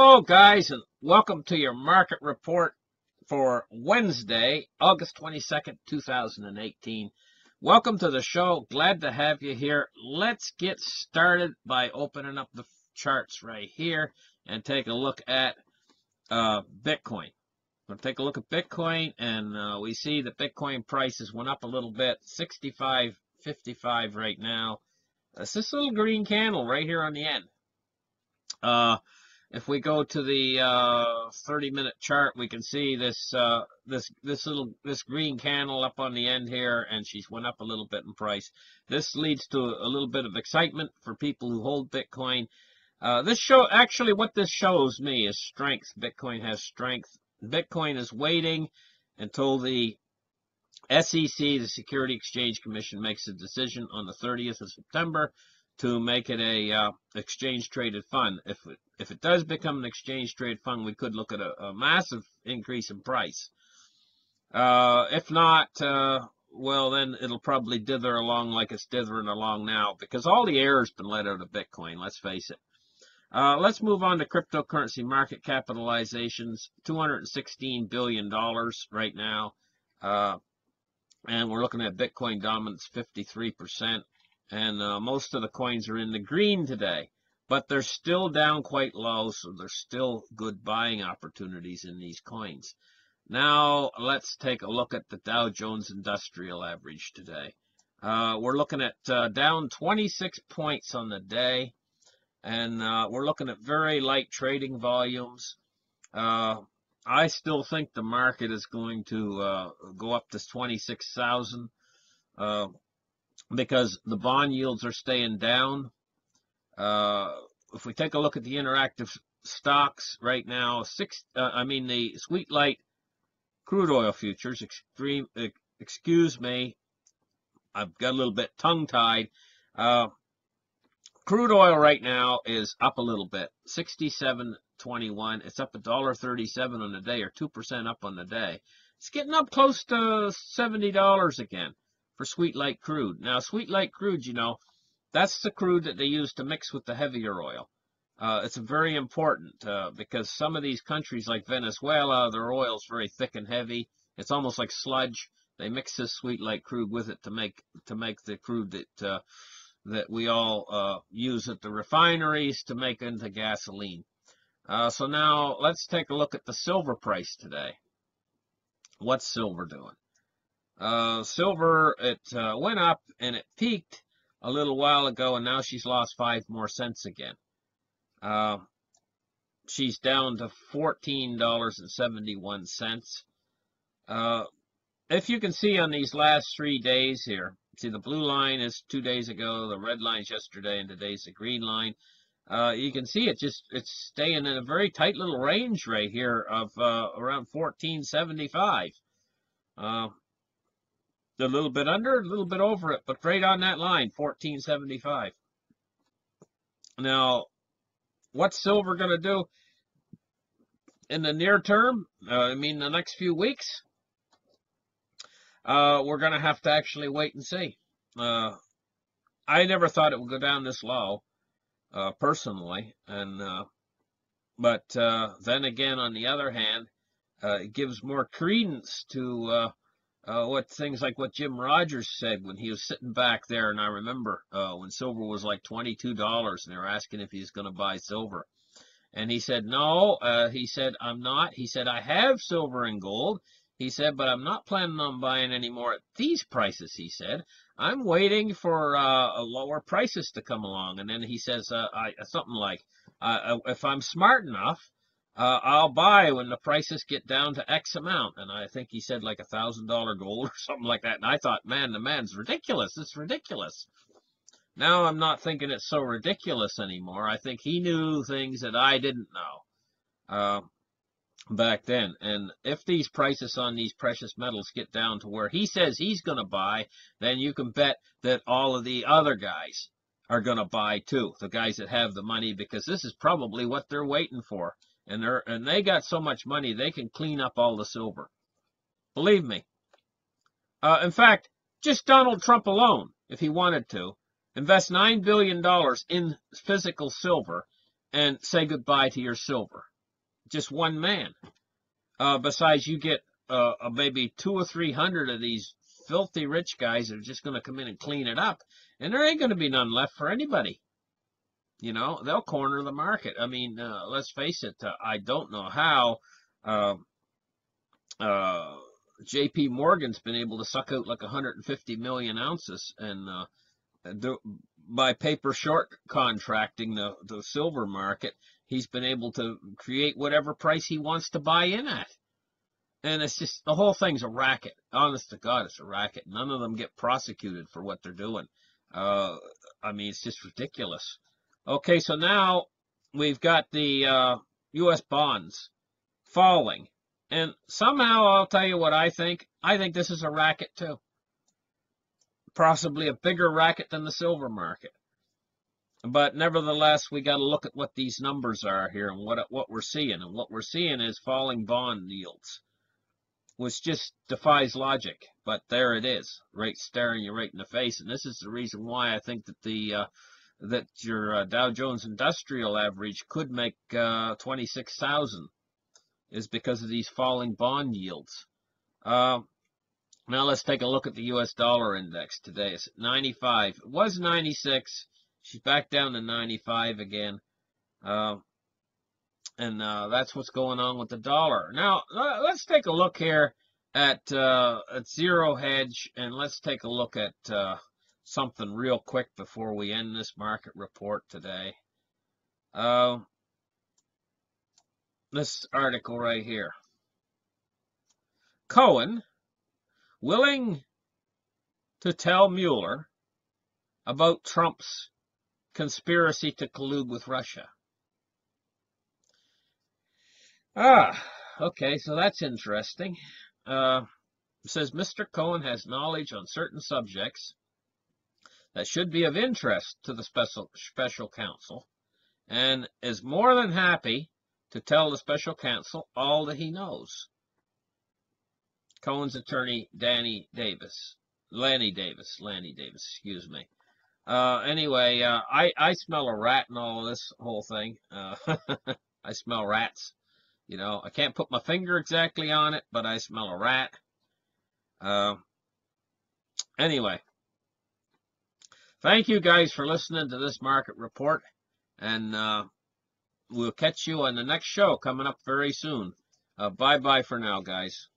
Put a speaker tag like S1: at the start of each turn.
S1: Hello, guys, and welcome to your market report for Wednesday, August 22nd, 2018. Welcome to the show. Glad to have you here. Let's get started by opening up the charts right here and take a look at Bitcoin. We'll take a look at Bitcoin, and we see the Bitcoin prices went up a little bit, 65.55 right now. It's this little green candle right here on the end. If we go to the 30-minute chart, we can see this green candle up on the end here, and she's went up a little bit in price. This leads to a little bit of excitement for people who hold Bitcoin. Actually, what this shows me is strength. Bitcoin has strength. Bitcoin is waiting until the SEC, the Security Exchange Commission, makes a decision on the 30th of September to make it a exchange-traded fund. If it does become an exchange-traded fund, we could look at a massive increase in price. If not, well, then it'll probably dither along like it's dithering along now, because all the air has been let out of Bitcoin, let's face it. Let's move on to cryptocurrency market capitalizations, $216 billion right now. And we're looking at Bitcoin dominance, 53%. And most of the coins are in the green today, but they're still down quite low, so there's still good buying opportunities in these coins. Now, let's take a look at the Dow Jones Industrial Average today. We're looking at down 26 points on the day, and we're looking at very light trading volumes. I still think the market is going to go up to 26,000. Because the bond yields are staying down. If we take a look at the interactive stocks right now, the sweet light crude oil futures, excuse me, I've got a little bit tongue-tied. Crude oil right now is up a little bit, 67.21. It's up $1.37 on the day, or 2% up on the day. It's getting up close to $70 again for sweet light crude. Now, sweet light crude, you know, that's the crude that they use to mix with the heavier oil. It's very important because some of these countries like Venezuela, their oil is very thick and heavy. It's almost like sludge. They mix this sweet light crude with it to make the crude that we all use at the refineries to make into gasoline. So now let's take a look at the silver price today. What's silver doing? Silver, it went up and it peaked a little while ago, and now she's lost 5 more cents again. She's down to $14.71. If you can see on these last 3 days here, see the blue line is 2 days ago, the red line's yesterday, and today's the green line. You can see it's staying in a very tight little range right here of around $14.75. A little bit under, a little bit over it, but right on that line, $14.75. Now, what's silver going to do in the near term? The next few weeks? We're going to have to actually wait and see. I never thought it would go down this low, personally, but then again, on the other hand, it gives more credence to things like what Jim Rogers said when he was sitting back there. And I remember when silver was like $22 and they were asking if he's going to buy silver. And he said, no, he said, I'm not. He said, I have silver and gold. He said, but I'm not planning on buying any more at these prices, he said. I'm waiting for lower prices to come along. And then he says something like, if I'm smart enough, I'll buy when the prices get down to X amount. And I think he said like $1,000 gold or something like that. And I thought, man, the man's ridiculous. It's ridiculous. Now I'm not thinking it's so ridiculous anymore. I think he knew things that I didn't know back then. And if these prices on these precious metals get down to where he says he's going to buy, then you can bet that all of the other guys are going to buy too. The guys that have the money, because this is probably what they're waiting for. And they got so much money, they can clean up all the silver. Believe me. In fact, just Donald Trump alone, if he wanted to, invest $9 billion in physical silver and say goodbye to your silver. just one man. Besides, you get maybe 200 or 300 of these filthy rich guys that are just going to come in and clean it up, and there ain't going to be none left for anybody. You know, they'll corner the market. I mean, let's face it. I don't know how J.P. Morgan's been able to suck out like 150 million ounces and by paper short contracting the silver market, he's been able to create whatever price he wants to buy in at. And it's just, the whole thing's a racket. Honest to God, it's a racket. None of them get prosecuted for what they're doing. I mean, it's just ridiculous. Okay, so now we've got the U.S. bonds falling. And somehow, I'll tell you what I think. I think this is a racket, too. Possibly a bigger racket than the silver market. But nevertheless, we got to look at what these numbers are here and what we're seeing. And what we're seeing is falling bond yields, which just defies logic. But there it is, right staring you right in the face. And this is the reason why I think that that your Dow Jones Industrial Average could make 26,000, is because of these falling bond yields. Now let's take a look at the U.S. dollar index today. It's at 95. It was 96. She's back down to 95 again. And that's what's going on with the dollar. Now, let's take a look here at Zero Hedge, and let's take a look at something real quick before we end this market report today. This article right here. Cohen willing to tell Mueller about Trump's conspiracy to collude with Russia. Okay, so that's interesting. It says Mr. Cohen has knowledge on certain subjects that should be of interest to the special counsel and is more than happy to tell the special counsel all that he knows. Cohen's attorney, Lanny Davis, excuse me. Anyway, I smell a rat in all of this whole thing. I smell rats. You know, I can't put my finger exactly on it, but I smell a rat. Anyway, thank you guys for listening to this market report, and we'll catch you on the next show coming up very soon. Bye-bye for now, guys.